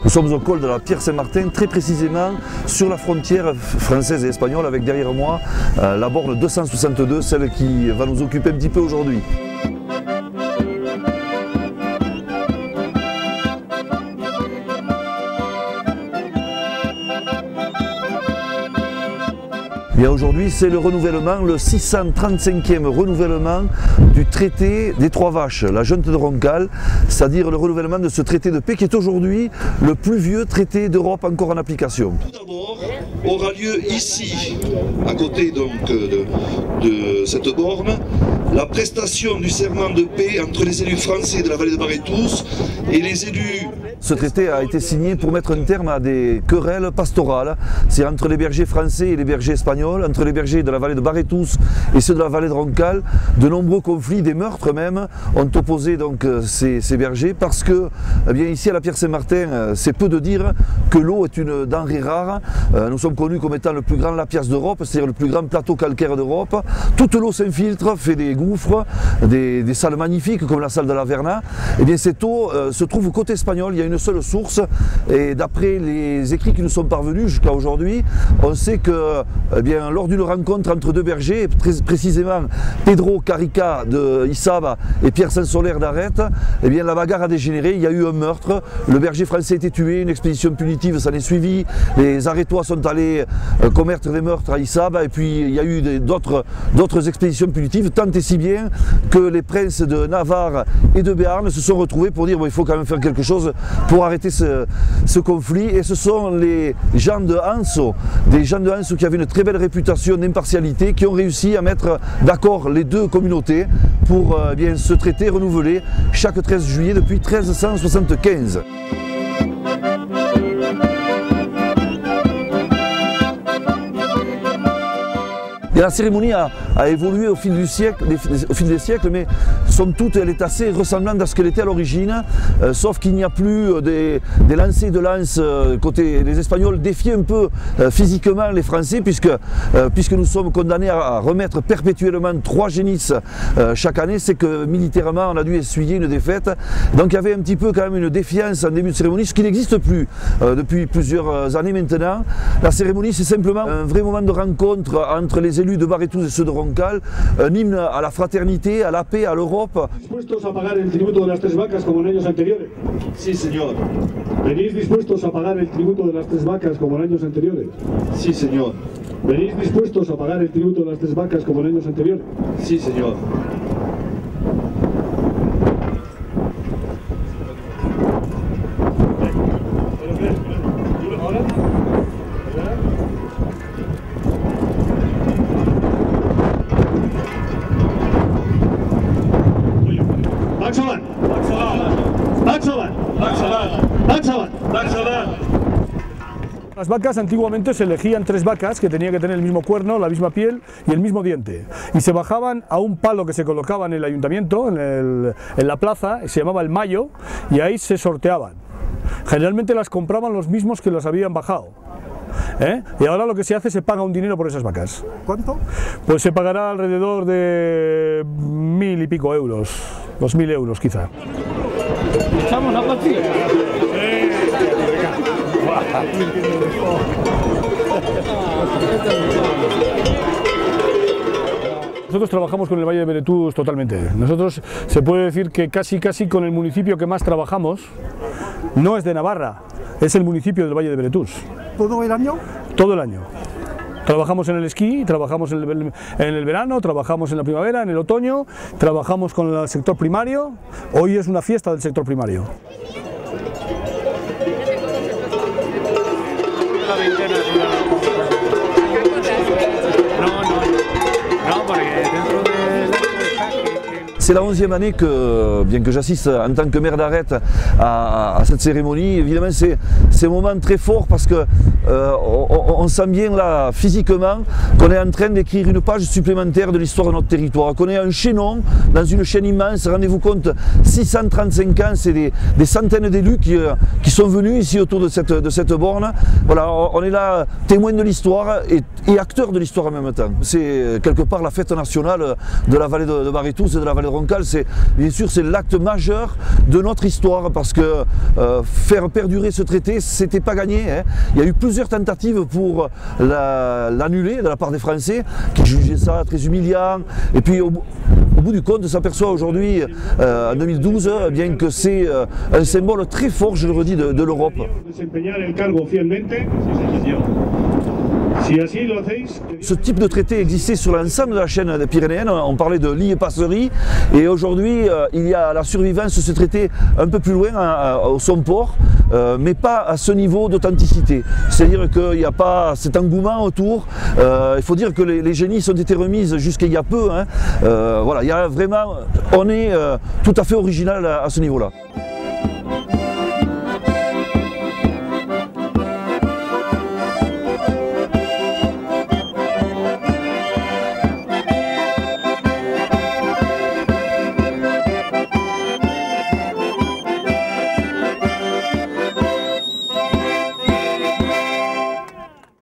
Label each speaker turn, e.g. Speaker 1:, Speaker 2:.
Speaker 1: Nous sommes au col de la Pierre-Saint-Martin, très précisément sur la frontière française et espagnole, avec derrière moi la borne 262, celle qui va nous occuper un petit peu aujourd'hui. Bien, aujourd'hui, c'est le renouvellement, le 635e renouvellement du traité des Trois Vaches, la junte de Roncal, c'est-à-dire le renouvellement de ce traité de paix qui est aujourd'hui le plus vieux traité d'Europe encore en application.
Speaker 2: Tout d'abord, aura lieu ici, à côté donc de cette borne, la prestation du serment de paix entre les élus français de la vallée de Barétous et les élus.
Speaker 1: Ce traité a été signé pour mettre un terme à des querelles pastorales. C'est entre les bergers français et les bergers espagnols, entre les bergers de la vallée de Barétous et ceux de la vallée de Roncal. De nombreux conflits, des meurtres même, ont opposé donc ces bergers parce que eh bien, ici à la Pierre-Saint-Martin, c'est peu de dire que l'eau est une denrée rare. Nous sommes connus comme étant le plus grand lapias d'Europe, c'est-à-dire le plus grand plateau calcaire d'Europe. Toute l'eau s'infiltre, fait des gouffres, des salles magnifiques comme la salle de la Verna. Et bien cette eau se trouve côté espagnol. Il y a une seule source et d'après les écrits qui nous sont parvenus jusqu'à aujourd'hui, on sait que eh bien, lors d'une rencontre entre deux bergers, très précisément Pedro Carica de Isaba et Pierre Saint-Solaire d'Arrête, eh bien, la bagarre a dégénéré, il y a eu un meurtre, le berger français a été tué, une expédition punitive s'en est suivie, les Arrêtois sont allés commettre des meurtres à Isaba et puis il y a eu d'autres expéditions punitives, tant et si bien que les princes de Navarre et de Béarn se sont retrouvés pour dire bon, il faut quand même faire quelque chose pour arrêter ce conflit, et ce sont les gens de Anso, des gens de Anso qui avaient une très belle réputation d'impartialité, qui ont réussi à mettre d'accord les deux communautés pour bien, ce traité renouvelé chaque 13 juillet depuis 1375. Et la cérémonie a évolué au fil des siècles, mais somme toute, elle est assez ressemblante à ce qu'elle était à l'origine, sauf qu'il n'y a plus des lancers de lance côté les Espagnols défiaient un peu physiquement les Français, puisque nous sommes condamnés à remettre perpétuellement 3 génisses chaque année, c'est que militairement on a dû essuyer une défaite. Donc il y avait un petit peu quand même une défiance en début de cérémonie, ce qui n'existe plus depuis plusieurs années maintenant. La cérémonie, c'est simplement un vrai moment de rencontre entre les élus de Barétous et ceux de Roncal, un hymne à la fraternité, à la paix, à l'Europe.
Speaker 3: ¿Dispuestos a pagar el tributo de las 3 vacas como en años anteriores?
Speaker 2: Sí, señor.
Speaker 3: ¿Venís dispuestos a pagar el tributo de las 3 vacas como en años anteriores?
Speaker 2: Sí, señor.
Speaker 3: ¿Venís dispuestos a pagar el tributo de las 3 vacas como en años anteriores?
Speaker 2: Sí, señor.
Speaker 4: Las vacas antiguamente se elegían 3 vacas que tenían que tener el mismo cuerno, la misma piel y el mismo diente, y se bajaban a un palo que se colocaba en el ayuntamiento, en la plaza, se llamaba el mayo, y ahí se sorteaban. Generalmente las compraban los mismos que las habían bajado. Y ahora lo que se hace, se paga un dinero por esas vacas.
Speaker 5: ¿Cuánto?
Speaker 4: Pues se pagará alrededor de 1000 y pico euros, 2000 euros quizá.
Speaker 5: ¿Echamos la pastilla?
Speaker 4: Nosotros trabajamos con el Valle de Barétous totalmente. Nosotros se puede decir que casi con el municipio que más trabajamos no es de Navarra, es el municipio del Valle de Barétous.
Speaker 5: ¿Todo el año?
Speaker 4: Todo el año. Trabajamos en el esquí, trabajamos en el verano, trabajamos en la primavera, en el otoño, trabajamos con el sector primario. Hoy es una fiesta del sector primario.
Speaker 1: C'est la 11e année que, bien que j'assiste en tant que maire d'Arrête à cette cérémonie. Évidemment, c'est un moment très fort parce que on sent bien là, physiquement, qu'on est en train d'écrire une page supplémentaire de l'histoire de notre territoire, qu'on est un chaînon dans une chaîne immense. Rendez-vous compte, 635 ans, c'est des centaines d'élus qui sont venus ici autour de cette borne. Voilà, on est là témoin de l'histoire et acteur de l'histoire en même temps. C'est quelque part la fête nationale de la vallée de Barétous et de la vallée de Roncal, bien sûr c'est l'acte majeur de notre histoire, parce que faire perdurer ce traité, c'était pas gagné, hein. Il y a eu plusieurs tentatives pour l'annuler de la part des Français, qui jugeaient ça très humiliant, et puis au bout du compte, on s'aperçoit aujourd'hui, en 2012, bien que c'est un symbole très fort, je le redis, de l'Europe. Ce type de traité existait sur l'ensemble de la chaîne des Pyrénéennes, on parlait de lit et passerie, et aujourd'hui il y a la survivance de ce traité un peu plus loin, au Somport, mais pas à ce niveau d'authenticité. C'est-à-dire qu'il n'y a pas cet engouement autour. Il faut dire que les génisses ont été remises jusqu'il y a peu, hein. Voilà, il y a vraiment, on est tout à fait original à ce niveau-là.